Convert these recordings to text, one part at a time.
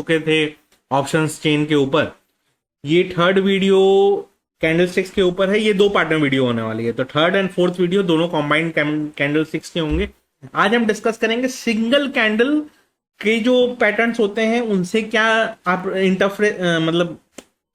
चुके थे options chain के ऊपर। ये थर्ड वीडियो कैंडलस्टिक्स के ऊपर है। ये 2 पार्ट में वीडियो होने वाली है, तो थर्ड एंड फोर्थ वीडियो दोनों कॉम्बाइंड कैंडलस्टिक्स के होंगे। आज हम डिस्कस करेंगे सिंगल कैंडल के जो पैटर्न्स होते हैं उनसे क्या आप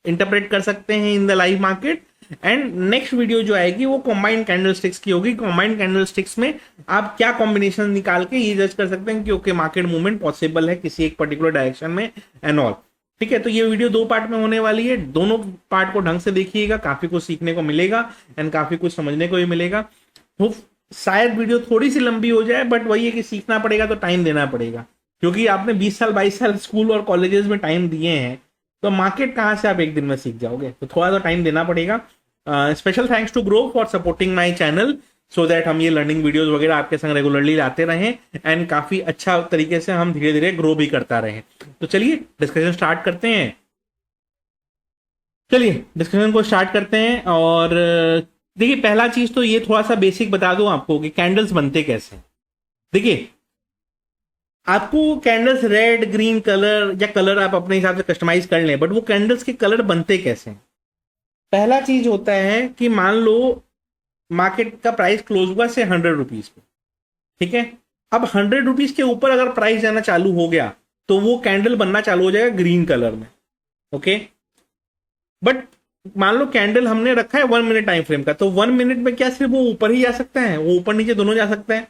इंटरप्रेट कर सकते हैं in the live market. And next video जो आएगी वो कॉम्बाइंड कैंडलस्टिक्स की होगी। कॉम्बाइंड कैंडलस्टिक्स में आप क्या कॉम्बिनेशन निकाल के ये जज कर सकते हैं कि ओके मार्केट मूवमेंट पॉसिबल है किसी एक पर्टिकुलर डायरेक्शन में एंड ऑल। ठीक है, तो ये वीडियो 2 पार्ट में होने वाली है। दोनों पार्ट को ढंग से देखिएगा, काफी कुछ सीखने को मिलेगा एंड काफी कुछ समझने को भी मिलेगा। शायद वीडियो थोड़ी सी लंबी हो जाए, बट वही है कि सीखना पड़ेगा तो टाइम देना पड़ेगा, क्योंकि आपने 20 साल 22 साल स्कूल और कॉलेजेस में टाइम दिए हैं, तो मार्केट कहाँ से आप एक दिन में सीख जाओगे, तो थोड़ा सा टाइम देना पड़ेगा। Special thanks to Grow for supporting my channel, so that हम ये लर्निंग वीडियोस वगैरह आपके संग रेगुलरली लाते रहें एंड काफी अच्छा तरीके से हम धीरे धीरे ग्रो भी करता रहें। तो चलिए डिस्कशन स्टार्ट करते हैं। और देखिए, पहला चीज तो ये थोड़ा सा बेसिक बता दूं आपको कि कैंडल्स बनते कैसे। देखिए, आपको कैंडल्स रेड ग्रीन कलर या कलर आप अपने हिसाब से कस्टमाइज कर लें, बट वो कैंडल्स के कलर बनते कैसे। पहला चीज होता है कि मान लो मार्केट का प्राइस क्लोज हुआ से 100 रुपीज पे, ठीक है। अब 100 रुपीज के ऊपर अगर प्राइस जाना चालू हो गया तो वो कैंडल बनना चालू हो जाएगा ग्रीन कलर में, ओके। बट मान लो कैंडल हमने रखा है 1 मिनट टाइम फ्रेम का, तो 1 मिनट में क्या सिर्फ वो ऊपर ही जा सकता है, वो ऊपर नीचे दोनों जा सकता है।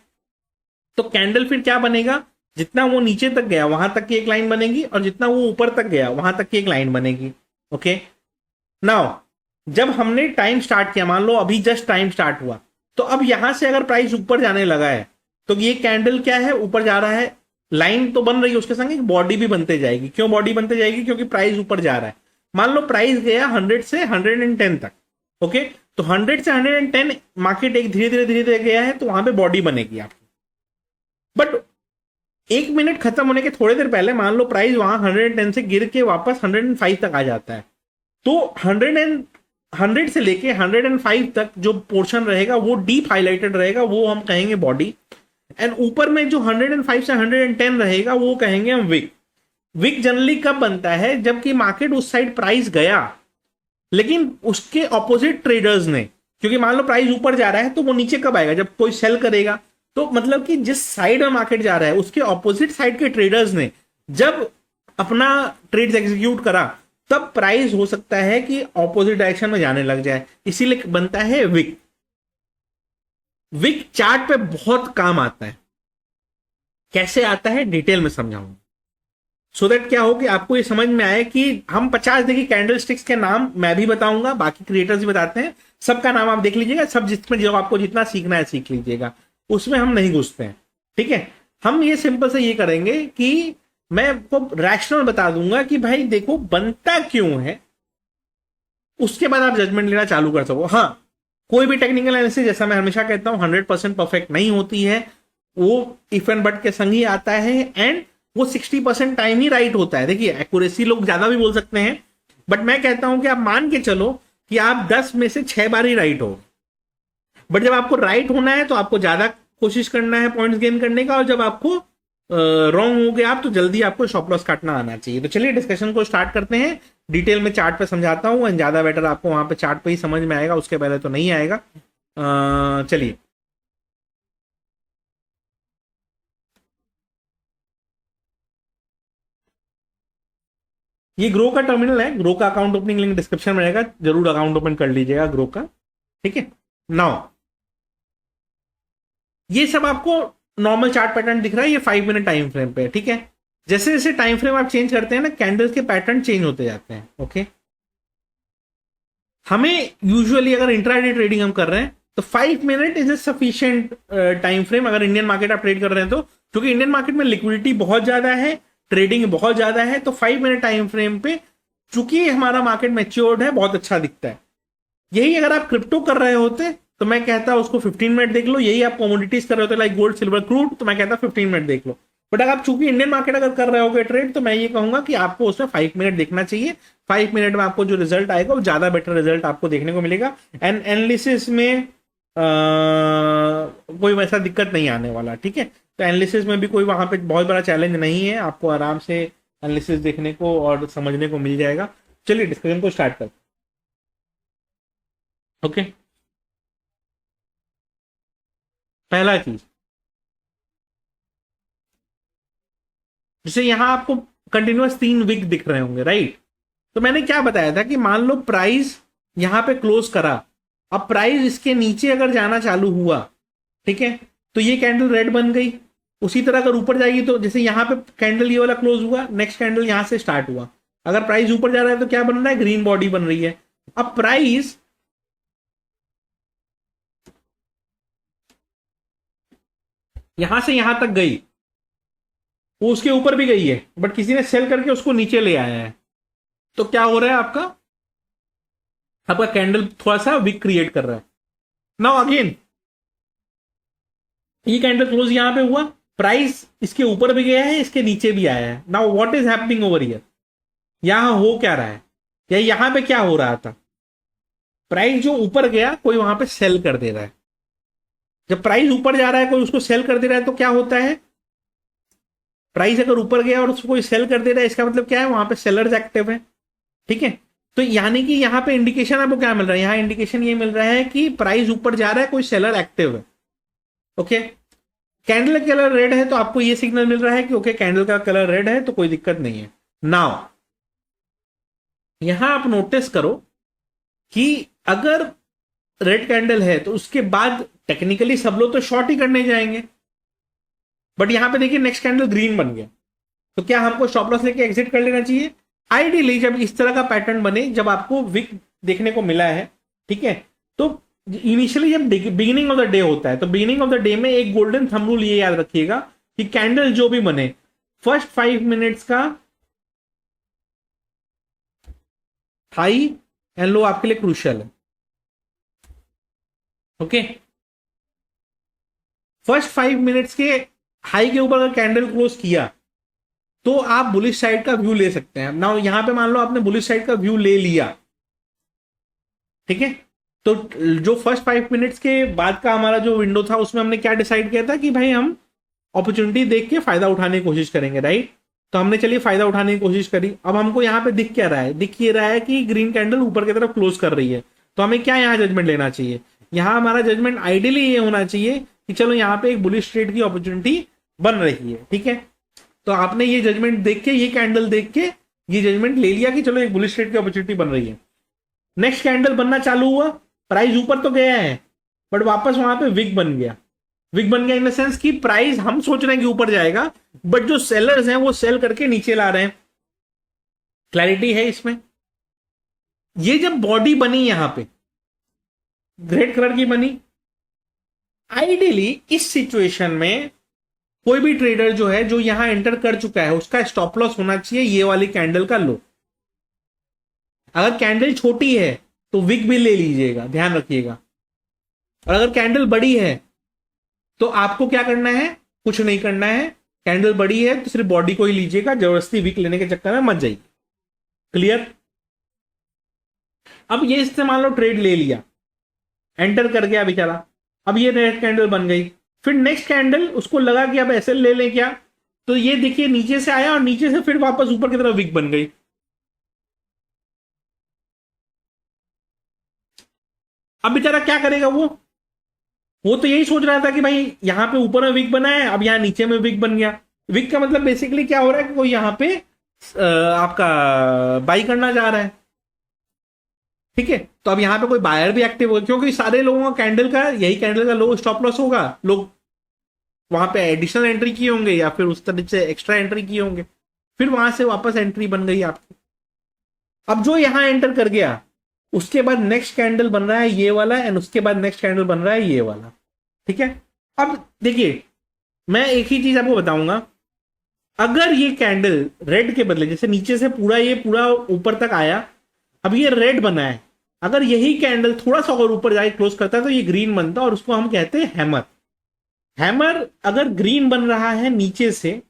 तो कैंडल फिर क्या बनेगा, जितना वो नीचे तक गया वहां तक की एक लाइन बनेगी और जितना वो ऊपर तक गया वहां तक की एक लाइन बनेगी, ओके। नाउ जब हमने टाइम स्टार्ट किया, मान लो अभी जस्ट टाइम स्टार्ट हुआ, तो अब यहां से अगर प्राइस ऊपर जाने लगा है तो ये कैंडल क्या है, ऊपर जा रहा है, लाइन तो बन रही है, उसके संग एक बॉडी भी बनते जाएगी। क्यों बॉडी बनते जाएगी, क्योंकि प्राइस ऊपर जा रहा है। मान लो प्राइस गया 100 से 110 तक, ओके, तो 100 से 110 मार्केट एक धीरे धीरे गया है, तो वहां पे बॉडी बनेगी आपकी। बट 1 मिनट खत्म होने के थोड़ी देर पहले मान लो प्राइस वहां 110 से गिर के वापस 105 तक आ जाता है, तो 100 से लेके 105 तक जो पोर्शन रहेगा वो डीप हाईलाइटेड रहेगा, वो हम कहेंगे बॉडी। एंड ऊपर में जो 105 से 110 रहेगा वो कहेंगे हम विक। विक जनरली कब बनता है, जबकि मार्केट उस साइड प्राइस गया लेकिन उसके ऑपोजिट ट्रेडर्स ने, क्योंकि मान लो प्राइस ऊपर जा रहा है तो वो नीचे कब आएगा, जब कोई सेल करेगा। तो मतलब कि जिस साइड में मार्केट जा रहा है उसके ऑपोजिट साइड के ट्रेडर्स ने जब अपना ट्रेड्स एग्जीक्यूट करा, तब प्राइस हो सकता है कि ऑपोजिट डायरेक्शन में जाने लग जाए, इसीलिए बनता है विक। विक चार्ट पे बहुत काम आता है। कैसे आता है डिटेल में समझाऊंगा, सो दैट क्या हो कि आपको ये समझ में आए कि हम 50 देखिए कैंडल स्टिक्स के नाम मैं भी बताऊंगा, बाकी क्रिएटर्स भी बताते हैं, सबका नाम आप देख लीजिएगा, सब जिसमें जो आपको जितना सीखना है सीख लीजिएगा, उसमें हम नहीं घुसते हैं, ठीक है। हम ये सिंपल से ये करेंगे कि मैं आपको रैशनल बता दूंगा कि भाई देखो बनता क्यों है, उसके बाद आप जजमेंट लेना चालू कर सको। हाँ, कोई भी टेक्निकल एनालिसिस, जैसा मैं हमेशा कहता हूं, 100% परफेक्ट नहीं होती है, वो इफ एंड बट के संग ही आता है, एंड वो 60% टाइम ही राइट होता है। देखिए, एक्यूरेसी लोग ज्यादा भी बोल सकते हैं, बट मैं कहता हूं कि आप मान के चलो कि आप 10 में से 6 बार ही राइट हो। बट जब आपको राइट होना है तो आपको ज्यादा कोशिश करना है पॉइंट्स गेन करने का, और जब आपको रॉन्ग हो गया आप तो जल्दी आपको स्टॉप लॉस काटना आना चाहिए। तो चलिए डिस्कशन को स्टार्ट करते हैं। डिटेल में चार्ट पे समझाता हूं, एंड ज्यादा बेटर आपको वहां पे चार्ट पे ही समझ में आएगा, उसके पहले तो नहीं आएगा। चलिए, ये ग्रो का टर्मिनल है। ग्रो का अकाउंट ओपनिंग लिंक डिस्क्रिप्शन में रहेगा, जरूर अकाउंट ओपन कर लीजिएगा ग्रो का, ठीक है। नाउ ये सब आपको नॉर्मल चार्ट पैटर्न दिख रहा है, ये 5 मिनट टाइम फ्रेम पे, ठीक है। जैसे जैसे टाइम फ्रेम आप चेंज करते हैं ना, कैंडल्स के पैटर्न चेंज होते जाते हैं, ओके। हमें यूजुअली अगर इंट्राडे ट्रेडिंग हम कर रहे हैं तो 5 minute is a sufficient time frame, अगर इंडियन मार्केट आप ट्रेड कर रहे हैं तो, क्योंकि इंडियन मार्केट में लिक्विडिटी बहुत ज्यादा है, ट्रेडिंग बहुत ज्यादा है, तो 5 मिनट टाइम फ्रेम पे चूंकि हमारा मार्केट मैच्योर्ड है, बहुत अच्छा दिखता है। यही अगर आप क्रिप्टो कर रहे होते तो मैं कहता उसको 15 मिनट देख लो, यही आप कमोडिटीज कर रहे होते लाइक गोल्ड सिल्वर क्रूड, तो मैं कहता 15 मिनट देख लो। बट अगर आप चूंकि इंडियन मार्केट अगर कर रहे होगे ट्रेड, तो मैं ये कहूंगा कि आपको उसमें 5 मिनट देखना चाहिए। 5 मिनट में आपको जो रिजल्ट आएगा वो ज्यादा बेटर रिजल्ट आपको देखने को मिलेगा, एंड एनालिसिस में कोई वैसा दिक्कत नहीं आने वाला, ठीक है। तो एनालिसिस में भी कोई वहां पे बहुत बड़ा चैलेंज नहीं है, आपको आराम से एनालिसिस देखने को और समझने को मिल जाएगा। चलिए डिस्कशन को स्टार्ट करते हैं। ओके, पहला चीज, जैसे यहां आपको कंटिन्यूअस 3 विक दिख रहे होंगे, राइट? तो मैंने क्या बताया था कि मान लो प्राइस यहां पे क्लोज करा, अब प्राइस इसके नीचे अगर जाना चालू हुआ, ठीक है, तो ये कैंडल रेड बन गई। उसी तरह अगर ऊपर जाएगी तो जैसे यहां पे कैंडल ये वाला क्लोज हुआ, नेक्स्ट कैंडल यहां से स्टार्ट हुआ, अगर प्राइस ऊपर जा रहा है तो क्या बन रहा है? ग्रीन बॉडी बन रही है। अब प्राइस यहां से यहां तक गई, वो उसके ऊपर भी गई है, बट किसी ने सेल करके उसको नीचे ले आया है, तो क्या हो रहा है? आपका आपका कैंडल थोड़ा सा विक क्रिएट कर रहा है। नाउ अगेन ये कैंडल क्लोज यहां पे हुआ, प्राइस इसके ऊपर भी गया है, इसके नीचे भी आया है। Now what is happening over here? यहां हो क्या रहा है, या यहां पे क्या हो रहा था? प्राइस जो ऊपर गया कोई वहां पे सेल कर दे रहा है। जब प्राइस ऊपर जा रहा है कोई उसको सेल कर दे रहा है तो क्या होता है? प्राइस अगर ऊपर गया और उसको कोई सेल कर दे रहा है, इसका मतलब क्या है? वहां पे सेलर्स एक्टिव है, ठीक है। तो यानी कि यहां पे इंडिकेशन आपको क्या मिल रहा है? यहां इंडिकेशन ये मिल रहा है कि प्राइस ऊपर जा रहा है, कोई सेलर एक्टिव है। ओके, कैंडल का कलर रेड है तो आपको ये सिग्नल मिल रहा है कि ओके कैंडल का कलर रेड है तो कोई दिक्कत नहीं है। नाउ यहां आप नोटिस करो कि अगर रेड कैंडल है तो उसके बाद टेक्निकली सब लोग तो शॉर्ट ही करने जाएंगे, बट यहां पे देखिए नेक्स्ट कैंडल ग्रीन बन गया, तो क्या हमको स्टॉप लॉस लेके एग्जिट कर लेना चाहिए? आइडियली जब इस तरह का पैटर्न बने, जब आपको विक देखने को मिला है, ठीक है, तो इनिशियली जब बिगिनिंग ऑफ द डे होता है तो बिगिनिंग ऑफ द डे में एक गोल्डन थंब रूल ये याद रखिएगा कि कैंडल जो भी बने फर्स्ट 5 मिनट्स का हाई एंड लो आपके लिए क्रूशियल है। ओके, फर्स्ट 5 मिनट्स के हाई के ऊपर अगर कैंडल क्लोज किया तो आप बुलिश साइड का व्यू ले सकते हैं। ना यहां पे मान लो आपने बुलिश साइड का व्यू ले लिया, ठीक है, तो जो फर्स्ट 5 मिनट्स के बाद का हमारा जो विंडो था उसमें हमने क्या डिसाइड किया था कि भाई हम अपॉर्चुनिटी देख के फायदा उठाने की कोशिश करेंगे, राइट? तो हमने चलिए फायदा उठाने की कोशिश करी। अब हमको यहाँ पे दिख क्या रहा है? दिख ये रहा है कि ग्रीन कैंडल ऊपर की तरफ क्लोज कर रही है, तो हमें क्या यहाँ जजमेंट लेना चाहिए? यहाँ हमारा जजमेंट आइडियली ये होना चाहिए कि चलो यहाँ पे एक बुलिश ट्रेड की अपॉर्चुनिटी बन रही है, ठीक है। तो आपने ये जजमेंट देख के, ये कैंडल देख के ये जजमेंट ले लिया कि चलो एक बुलिश ट्रेड की अपॉर्चुनिटी बन रही है। नेक्स्ट कैंडल बनना चालू हुआ, प्राइस ऊपर तो गया है बट वापस वहां पे विक बन गया। विक बन गया इन द सेंस कि प्राइस हम सोच रहे हैं कि ऊपर जाएगा, बट जो सेलर्स हैं वो सेल करके नीचे ला रहे हैं। क्लैरिटी है इसमें? ये जब बॉडी बनी यहां पे रेड कलर की बनी, आइडियली इस सिचुएशन में कोई भी ट्रेडर जो है जो यहां एंटर कर चुका है उसका स्टॉप लॉस होना चाहिए ये वाली कैंडल का लो। अगर कैंडल छोटी है तो विक भी ले लीजिएगा, ध्यान रखिएगा। और अगर कैंडल बड़ी है तो आपको क्या करना है? कुछ नहीं करना है। कैंडल बड़ी है तो सिर्फ बॉडी को ही लीजिएगा, जबरदस्ती विक लेने के चक्कर में मत जाइए। क्लियर? अब ये इससे मान लो ट्रेड ले लिया, एंटर कर गया बेचारा, अब ये रेड कैंडल बन गई, फिर नेक्स्ट कैंडल उसको लगा कि अब ऐसे ले लें क्या, तो ये देखिए नीचे से आया और नीचे से फिर वापस ऊपर की तरफ विक बन गई। अब बेचारा क्या करेगा? वो तो यही सोच रहा था कि भाई यहां पे ऊपर में विक बना है, अब यहां नीचे में विक बन गया। विक का मतलब बेसिकली क्या हो रहा है कि कोई यहां पे आपका बाई करना जा रहा है, ठीक है। तो अब यहां पे कोई बायर भी एक्टिव होगा क्योंकि सारे लोगों का कैंडल का यही कैंडल का लो स्टॉप लॉस होगा, लोग वहां पे एडिशनल एंट्री किए होंगे या फिर उस तरह से एक्स्ट्रा एंट्री किए होंगे, फिर वहां से वापस एंट्री बन गई आपकी। अब जो यहां एंटर कर गया उसके बाद नेक्स्ट कैंडल बन रहा है ये वाला, एंड उसके बाद नेक्स्ट कैंडल बन रहा है ये वाला, ठीक है। अब देखिए मैं एक ही चीज आपको बताऊंगा, अगर ये कैंडल रेड के बदले जैसे नीचे से पूरा ये पूरा ऊपर तक आया, अब ये रेड बना है, अगर यही कैंडल थोड़ा सा और ऊपर जाके क्लोज करता है तो ये ग्रीन बनता है और उसको हम कहते हैं हैमर। हैमर अगर ग्रीन बन रहा है नीचे से,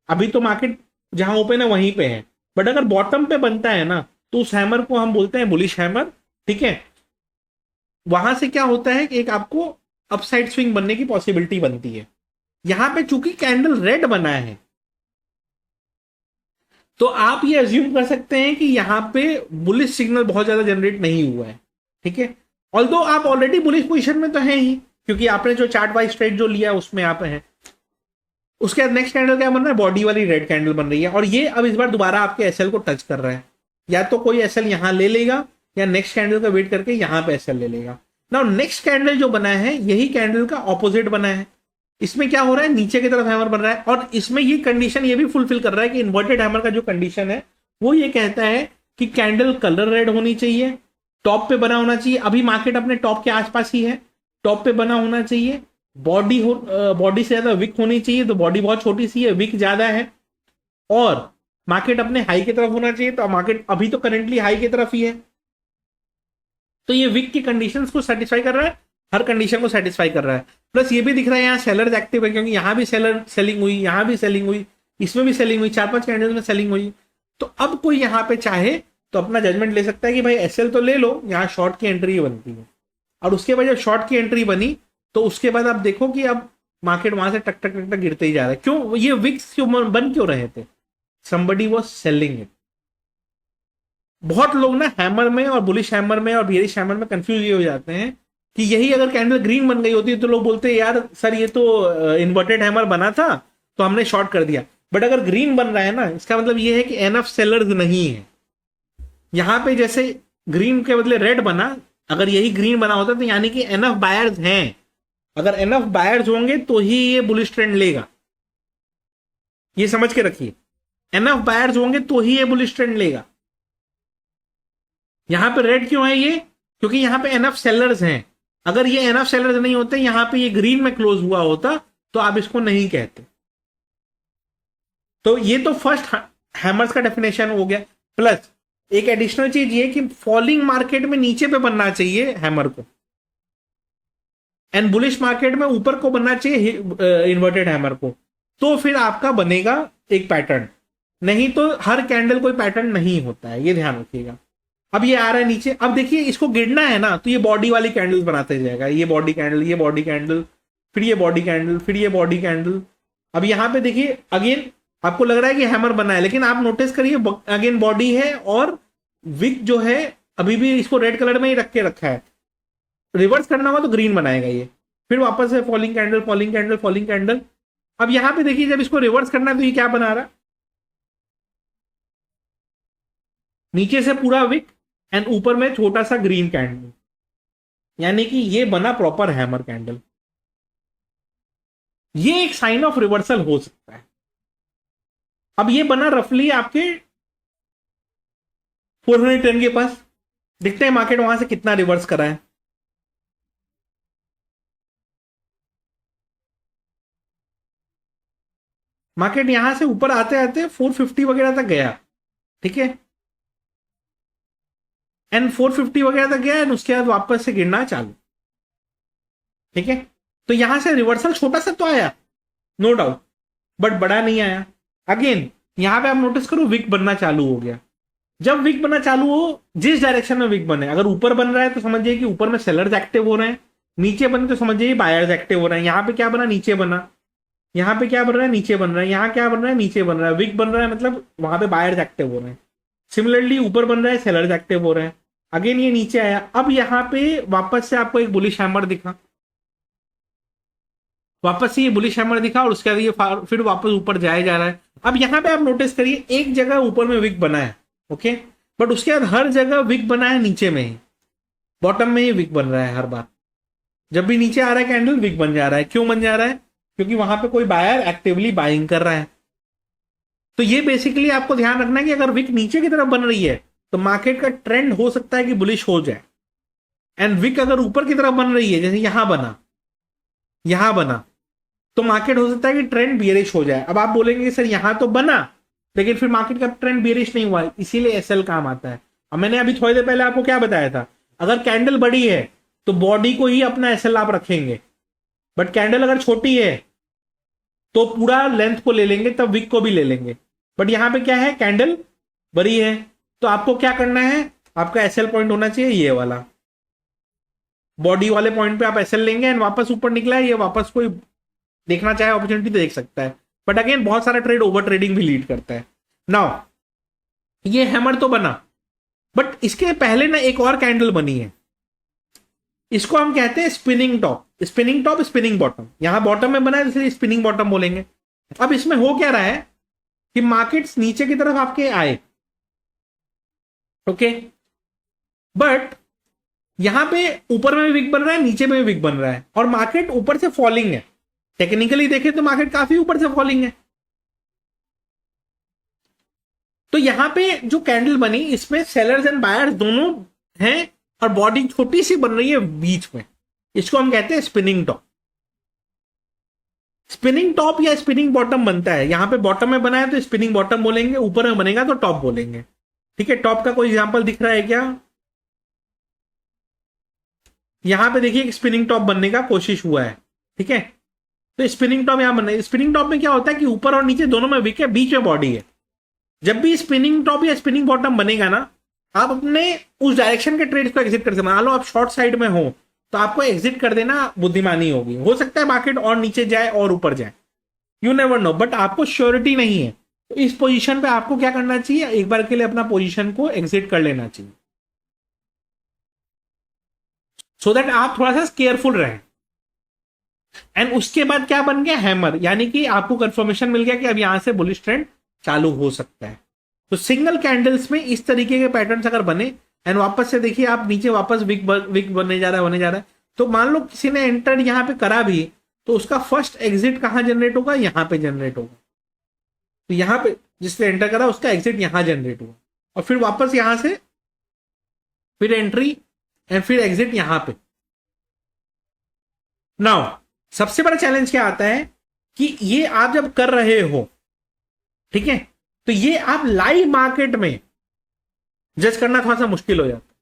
अभी तो मार्केट जहां ओपन है वहीं पे है, बट अगर बॉटम पे बनता है ना तो उस हैमर को हम बोलते हैं बुलिश हैमर, ठीक है। वहां से क्या होता है कि एक आपको अपसाइड स्विंग बनने की पॉसिबिलिटी बनती है। यहां पे चूंकि कैंडल रेड बना है तो आप ये अज्यूम कर सकते हैं कि यहाँ पे बुलिश सिग्नल बहुत ज्यादा जनरेट नहीं हुआ है, ठीक है। ऑल्दो आप ऑलरेडी बुलिश पोजीशन में तो हैं ही, क्योंकि आपने जो चार्ट वाइज ट्रेड जो लिया उसमें आप हैं। उसके बाद नेक्स्ट कैंडल क्या बन रहा है, बॉडी वाली रेड कैंडल बन रही है, और ये अब इस बार दोबारा आपके एसएल को टच कर रहा है। या तो कोई एसएल यहां ले लेगा या नेक्स्ट कैंडल का वेट करके यहां पे एसएल ले लेगा। नाउ नेक्स्ट कैंडल जो बना है यही कैंडल का ऑपोजिट बना है। इसमें क्या हो रहा है, नीचे की तरफ हैमर बन रहा है, और इसमें ये कंडीशन ये भी फुलफिल कर रहा है कि इन्वर्टेड हैमर का जो कंडीशन है वो ये कहता है कि कैंडल कलर रेड होनी चाहिए, टॉप पे बना होना चाहिए। अभी मार्केट अपने टॉप के आसपास ही है, टॉप पे बना होना चाहिए, बॉडी से ज्यादा विक होनी चाहिए, तो बॉडी बहुत छोटी सी है, विक ज्यादा है, और मार्केट अपने हाई की तरफ होना चाहिए, तो मार्केट अभी तो करेंटली हाई की तरफ ही है। तो ये विक की कंडीशंस को सेटिस्फाई कर रहा है, हर कंडीशन को सेटिस्फाई कर रहा है। प्लस ये भी दिख रहा है यहाँ सेलर्स एक्टिव है, क्योंकि यहां भी सेलिंग हुई, यहां भी सेलिंग हुई, इसमें भी सेलिंग हुई, 4-5 कैंडल्स में सेलिंग हुई। तो अब कोई यहां पे चाहे तो अपना जजमेंट ले सकता है कि भाई एसएल तो ले लो, यहाँ शॉर्ट की एंट्री बनती है। और उसके बाद जब शॉर्ट की एंट्री बनी तो उसके बाद आप देखो कि अब मार्केट वहां से टक टक टक टक गिरते ही जा रहा है। क्यों ये विक्स क्यों बन क्यों रहे थे, somebody was selling it। बहुत लोग ना हैमर में और बुलिश हैमर में और बियरिश हैमर में कंफ्यूज ये हो जाते हैं कि यही अगर कैंडल ग्रीन बन गई होती तो लोग बोलते हैं यार सर ये तो इन्वर्टेड हैमर बना था तो हमने शॉर्ट कर दिया। बट अगर ग्रीन बन रहा है ना, इसका मतलब ये है कि एनफ सेलर्स नहीं है। यहां पे जैसे ग्रीन के बदले रेड बना, अगर यही ग्रीन बना होता तो यानी कि एनफ बायर्स हैं। अगर एनफ बायर्स होंगे तो ही ये बुलिश ट्रेंड लेगा, ये समझ के रखिए। एनफ बायर्स होंगे तो ही ये बुलिश ट्रेंड लेगा। यहां पे रेड क्यों है ये, क्योंकि यहां पे एनफ सेलर्स हैं। अगर ये एनफ सेलर्स नहीं होते, यहां पे ये ग्रीन में क्लोज हुआ होता तो आप इसको नहीं कहते। तो ये तो फर्स्ट हैमर्स का डेफिनेशन हो गया। प्लस एक एडिशनल चीज ये कि फॉलिंग मार्केट में नीचे पे बनना चाहिए हैमर को, एंड बुलिश मार्केट में ऊपर को बनना चाहिए इन्वर्टेड हैमर को, तो फिर आपका बनेगा एक पैटर्न। नहीं तो हर कैंडल कोई पैटर्न नहीं होता है, ये ध्यान रखिएगा। अब ये आ रहा है नीचे, अब देखिए इसको गिरना है ना, तो ये बॉडी वाली कैंडल्स बनाते जाएगा, ये बॉडी कैंडल, ये बॉडी कैंडल, फिर ये बॉडी कैंडल, फिर ये बॉडी कैंडल। अब यहां पे देखिए अगेन आपको लग रहा है कि हैमर बना है, लेकिन आप नोटिस करिए अगेन बॉडी है और विक जो है अभी भी इसको रेड कलर में ही रख के रखा है। रिवर्स करना हुआ तो ग्रीन बनाएगा ये, फिर वापस से falling candle, falling candle, falling candle. अब यहां पे देखिए जब इसको रिवर्स करना है तो ये क्या बना रहा है, नीचे से पूरा विक एंड ऊपर में छोटा सा ग्रीन कैंडल, यानी कि ये बना प्रॉपर हैमर कैंडल। ये एक साइन ऑफ रिवर्सल हो सकता है। अब ये बना रफली आपके 410 के पास, देखते हैं मार्केट वहां से कितना रिवर्स करा है। मार्केट यहां से ऊपर आते आते 450 वगैरह तक गया, ठीक है, एंड 450 वगैरह तक गया एंड उसके बाद वापस से गिरना चालू, ठीक है। तो यहां से रिवर्सल छोटा सा तो आया, नो डाउट, बट बड़ा नहीं आया। अगेन यहां पे आप नोटिस करो विक बनना चालू हो गया। जब विक बनना चालू हो, जिस डायरेक्शन में विक बने, अगर ऊपर बन रहा है तो समझिए कि ऊपर में सेलर्स एक्टिव हो रहे हैं, नीचे बने तो समझिए बायर्स एक्टिव हो रहे हैं। यहां पे क्या बना, नीचे बना, यहां पे क्या बन रहा है, नीचे बन रहा है, यहां क्या बन रहा है, नीचे बन रहा है, विक बन रहा है, मतलब वहां पे बायर्स एक्टिव हो रहे हैं। सिमिलरली ऊपर बन रहा है, सेलर्स एक्टिव हो रहे हैं। अगेन ये नीचे आया, अब यहां पे वापस से आपको एक बुलिश हैमर दिखा, वापस से ये बुलिश हैमर दिखा और उसके बाद ये फिर वापस ऊपर जाया जा रहा है। अब यहां पे आप नोटिस करिए एक जगह ऊपर में विक बना है, ओके, बट उसके बाद हर जगह विक बना है नीचे में ही, बॉटम में ही विक बन रहा है। हर बार जब भी नीचे आ रहा है कैंडल विक बन जा रहा है। क्यों बन जा रहा है, क्योंकि वहां पे कोई बायर एक्टिवली बाइंग कर रहा है। तो ये बेसिकली आपको ध्यान रखना है कि अगर विक नीचे की तरफ बन रही है तो मार्केट का ट्रेंड हो सकता है कि बुलिश हो जाए, एंड विक अगर ऊपर की तरफ बन रही है, जैसे यहां बना, तो मार्केट हो सकता है कि ट्रेंड बियरिश हो जाए। अब आप बोलेंगे सर यहां तो बना लेकिन फिर मार्केट का ट्रेंड बियरिश नहीं हुआ, इसीलिए एसएल काम आता है। अब मैंने अभी थोड़ी देर पहले आपको क्या बताया था, अगर कैंडल बड़ी है तो बॉडी को ही अपना एसएल आप रखेंगे, बट कैंडल अगर छोटी है तो पूरा लेंथ को ले लेंगे, तब विक को भी ले लेंगे। बट यहां पे क्या है, कैंडल बड़ी है, तो आपको क्या करना है, आपका एसएल पॉइंट होना चाहिए ये वाला, बॉडी वाले पॉइंट पे आप एसएल लेंगे एंड वापस ऊपर निकला है, ये वापस कोई देखना चाहे अपॉर्चुनिटी तो देख सकता है। बट अगेन बहुत सारा ट्रेड ओवर ट्रेडिंग भी लीड करता है। नाउ ये हैमर तो बना, बट इसके पहले ना एक और कैंडल बनी है, इसको हम कहते हैं spinning top. Spinning top, spinning bottom, यहां बॉटम में बना है इसलिए स्पिनिंग बॉटम बोलेंगे। अब इसमें हो क्या रहा है कि मार्केट्स नीचे की तरफ आपके आए, ओके, बट यहां पे ऊपर में भी विक बन रहा है, नीचे में भी विक बन रहा है, और मार्केट ऊपर से फॉलिंग है। टेक्निकली देखें तो मार्केट काफी ऊपर से फॉलिंग है। तो यहां पे जो कैंडल बनी इसमें सेलर्स एंड बायर्स दोनों हैं, और बॉडी छोटी सी बन रही है बीच में, इसको हम कहते हैं स्पिनिंग टॉप। स्पिनिंग टॉप या स्पिनिंग बॉटम बनता है, यहां पे बॉटम में बना है तो स्पिनिंग बॉटम बोलेंगे, ऊपर में बनेगा तो टॉप बोलेंगे। ठीक है, टॉप का कोई एग्जांपल दिख रहा है क्या? यहां पे देखिए स्पिनिंग टॉप बनने का कोशिश हुआ है। ठीक है, तो स्पिनिंग टॉप यहां बन रहा है। स्पिनिंग टॉप में क्या होता है कि ऊपर और नीचे दोनों में विक है, बीच में बॉडी है। जब भी स्पिनिंग टॉप या स्पिनिंग बॉटम बनेगा ना, आप अपने उस डायरेक्शन के ट्रेड को एग्जिट कर सकते। मान लो आप शॉर्ट साइड में हो तो आपको एग्जिट कर देना बुद्धिमानी होगी। हो सकता है मार्केट और नीचे जाए और ऊपर जाए, यू नेवर नो, बट आपको श्योरिटी नहीं है। तो इस पोजीशन पे आपको क्या करना चाहिए, एक बार के लिए अपना पोजीशन को एग्जिट कर लेना चाहिए, सो दैट आप थोड़ा सा केयरफुल रहें। एंड उसके बाद क्या बन गया, हैमर, यानी कि आपको कंफर्मेशन मिल गया कि अब यहां से बुलिश ट्रेंड चालू हो सकता है। तो सिंगल कैंडल्स में इस तरीके के पैटर्न्स अगर बने, एंड वापस से देखिए आप नीचे वापस विक बनने जा रहा है, तो मान लो किसी ने एंटर यहां पे करा भी, तो उसका फर्स्ट एग्जिट कहां जनरेट होगा, यहां पे जनरेट होगा। तो यहां पे जिसने एंटर करा उसका एग्जिट यहां जनरेट हुआ, और फिर वापस यहां से फिर एंट्री एंड फिर एग्जिट यहां पे। नाउ सबसे बड़ा चैलेंज क्या आता है कि ये आप जब कर रहे हो, ठीक है, तो ये आप लाइव मार्केट में जज करना थोड़ा सा मुश्किल हो जाता है।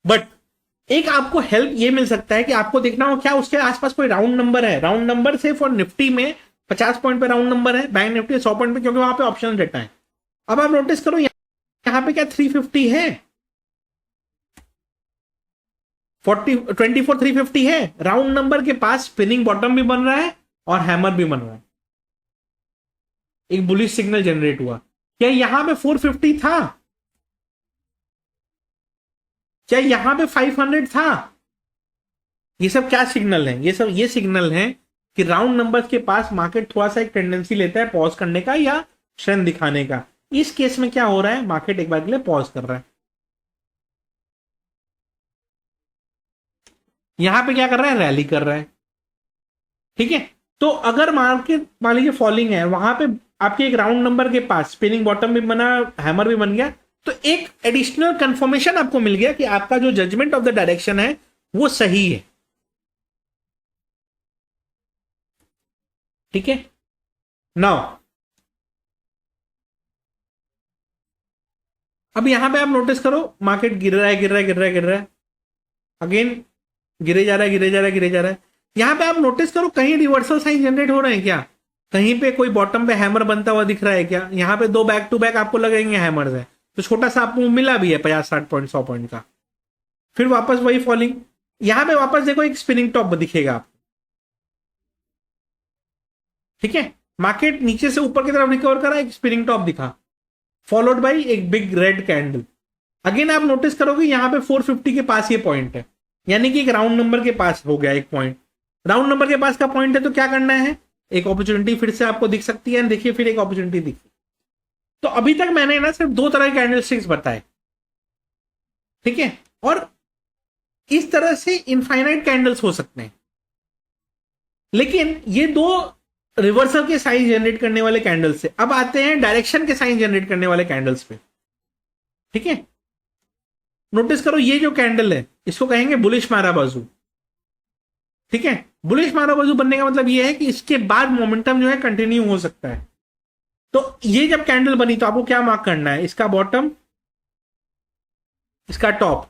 बट एक आपको हेल्प ये मिल सकता है कि आपको देखना हो क्या उसके आसपास कोई राउंड नंबर है। राउंड नंबर से फॉर निफ्टी में 50 पॉइंट पे राउंड नंबर है, बैंक निफ्टी 100 पॉइंट पे, क्योंकि वहां पे ऑप्शन डेटा है। अब आप नोटिस करो यहां पे क्या 350 है, 24 350 है। राउंड नंबर के पास स्पिनिंग बॉटम भी बन रहा है और हैमर भी बन रहा है, एक बुलिश सिग्नल जनरेट हुआ। क्या यहां पे 450 था, क्या यहां पे 500 था? ये सब क्या सिग्नल है, ये सिग्नल है कि राउंड नंबर्स के पास मार्केट थोड़ा सा एक टेंडेंसी लेता है पॉज करने का या स्ट्रेंथ दिखाने का। इस केस में क्या हो रहा है, मार्केट एक बार के लिए पॉज कर रहा है। यहां पे क्या कर रहा है, रैली कर रहा है। ठीक है, तो अगर मार्केट मान लीजिए फॉलिंग है, वहां पे आपके एक राउंड नंबर के पास स्पिनिंग बॉटम भी बना, हैमर भी बन गया, तो एक एडिशनल कंफर्मेशन आपको मिल गया कि आपका जो जजमेंट ऑफ द डायरेक्शन है वो सही है। ठीक है, नाउ अब यहां पे आप नोटिस करो मार्केट गिर रहा है, गिर रहा है, गिर रहा है, गिर रहा है, अगेन गिरे जा रहा है, गिरे जा रहा है, गिरे जा रहा है। यहां पे आप नोटिस करो कहीं रिवर्सल साइन जनरेट हो रहे हैं क्या, कहीं पे कोई बॉटम पे हैमर बनता हुआ दिख रहा है क्या? यहां पे 2 बैक टू बैक आपको लगेंगे हैमर्स है, तो छोटा सा आपको मिला भी है 50-60 पॉइंट 100 पॉइंट का, फिर वापस वही फॉलिंग। यहां पे वापस देखो एक स्पिनिंग टॉप दिखेगा आपको। ठीक है, मार्केट नीचे से ऊपर की तरफ रिकवर करा, एक स्पिनिंग टॉप दिखा, फॉलोड बाई एक बिग रेड कैंडल। अगेन आप नोटिस करोगे यहां पे 450 के पास ये पॉइंट है, यानी कि एक राउंड नंबर के पास हो गया एक पॉइंट। राउंड नंबर के पास का पॉइंट है तो क्या करना है, एक अपॉर्चुनिटी फिर से आपको दिख सकती है। देखिए फिर एक अपॉर्चुनिटी दिखी। तो अभी तक मैंने ना सिर्फ 2 तरह के कैंडलस्टिक्स बताए, ठीक है, और इस तरह से इनफाइनाइट कैंडल्स हो सकते हैं। लेकिन ये 2 रिवर्सल के साइन जनरेट करने वाले कैंडल्स से अब आते हैं डायरेक्शन के साइन जनरेट करने वाले कैंडल्स पे। ठीक है, नोटिस करो ये जो कैंडल है इसको कहेंगे बुलिश मारा बाजू। ठीक है, बुलिश मारा बाजू बनने का मतलब ये है कि इसके बाद मोमेंटम जो है कंटिन्यू हो सकता है। तो ये जब कैंडल बनी तो आपको क्या मार्क करना है, इसका बॉटम, इसका टॉप।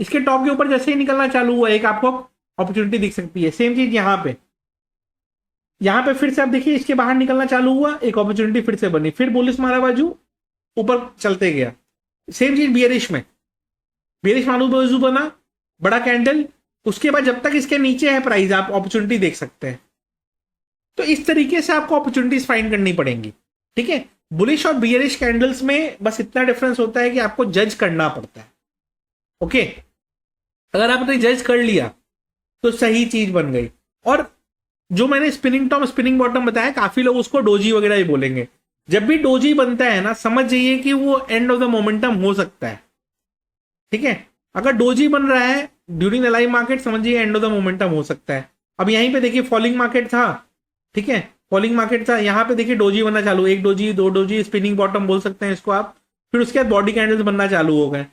इसके टॉप के ऊपर जैसे ही निकलना चालू हुआ एक आपको अपॉर्चुनिटी दिख सकती है। सेम चीज यहां पे फिर से आप देखिए इसके बाहर निकलना चालू हुआ, एक अपॉर्चुनिटी फिर से बनी, फिर बुलिश मारा बाजू ऊपर चलते गया। सेम चीज बियरिश में, बियरिश मारा बाजू बना बड़ा कैंडल, उसके बाद जब तक इसके नीचे है प्राइस आप अपॉर्चुनिटी देख सकते हैं। तो इस तरीके से आपको अपॉर्चुनिटीज फाइंड करनी पड़ेंगी, ठीक है। बुलिश और बियरिश कैंडल्स में बस इतना डिफरेंस होता है कि आपको जज करना पड़ता है, ओके। अगर आपने जज कर लिया तो सही चीज बन गई। और जो मैंने स्पिनिंग टॉप स्पिनिंग बॉटम बताया, काफी लोग उसको डोजी वगैरह ही बोलेंगे। जब भी डोजी बनता है ना, समझ जाइए कि वो एंड ऑफ द मोमेंटम हो सकता है, ठीक है। अगर डोजी बन रहा है ड्यूरिंग द लाइव मार्केट, समझिए एंड ऑफ द मोमेंटम हो सकता है। अब यहीं पे देखिए फॉलिंग मार्केट था, ठीक है, फॉलिंग मार्केट था, यहाँ पे देखिए डोजी बनना चालू, एक डोजी, दो डोजी, स्पिनिंग बॉटम बोल सकते हैं इसको आप। फिर उसके बाद बॉडी कैंडल्स बनना चालू हो गए,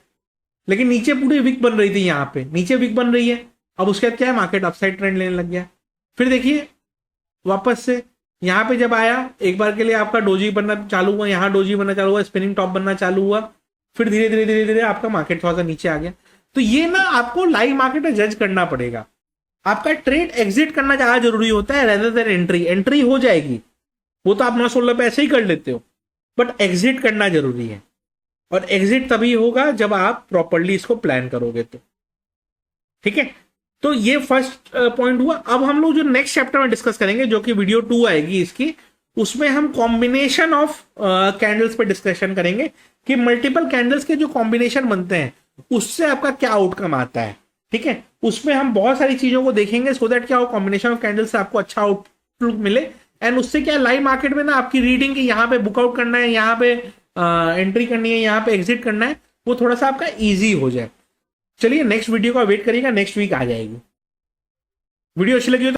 लेकिन नीचे पूरी विक बन रही थी, यहाँ पे नीचे विक बन रही है। अब उसके बाद क्या है, मार्केट अपसाइड ट्रेंड लेने लग गया। फिर देखिए वापस से यहाँ पे जब आया, एक बार के लिए आपका डोजी बनना चालू हुआ, यहाँ डोजी बनना चालू हुआ, स्पिनिंग टॉप बनना चालू हुआ, फिर धीरे धीरे धीरे धीरे आपका मार्केट थोड़ा सा नीचे आ गया। तो ये ना आपको लाइव मार्केट में जज करना पड़ेगा। आपका ट्रेड एग्जिट करना ज्यादा जरूरी होता है रेदर देन एंट्री। एंट्री हो जाएगी, वो तो आप 9-16 पे ऐसे ही कर लेते हो, बट एग्जिट करना जरूरी है। और एग्जिट तभी होगा जब आप प्रॉपरली इसको प्लान करोगे तो, ठीक है। तो ये फर्स्ट पॉइंट हुआ। अब हम लोग जो नेक्स्ट चैप्टर में डिस्कस करेंगे, जो कि वीडियो 2 आएगी इसकी, उसमें हम कॉम्बिनेशन ऑफ कैंडल्स पे डिस्कशन करेंगे कि मल्टीपल कैंडल्स के जो कॉम्बिनेशन बनते हैं उससे आपका क्या आउटकम आता है, ठीक है। उसमें हम बहुत सारी चीजों को देखेंगे सो दैट क्या हो, कॉम्बिनेशन ऑफ कैंडल्स से आपको अच्छा आउटलुक मिले। एंड उससे क्या लाइव मार्केट में ना आपकी रीडिंग की यहाँ पे बुकआउट करना है, यहाँ पे एंट्री करनी है, यहाँ पे एग्जिट करना है, वो थोड़ा सा आपका ईजी हो जाए। चलिए नेक्स्ट वीडियो का वेट करिएगा, नेक्स्ट वीक आ जाएगी। वीडियो अच्छी लगी हो तो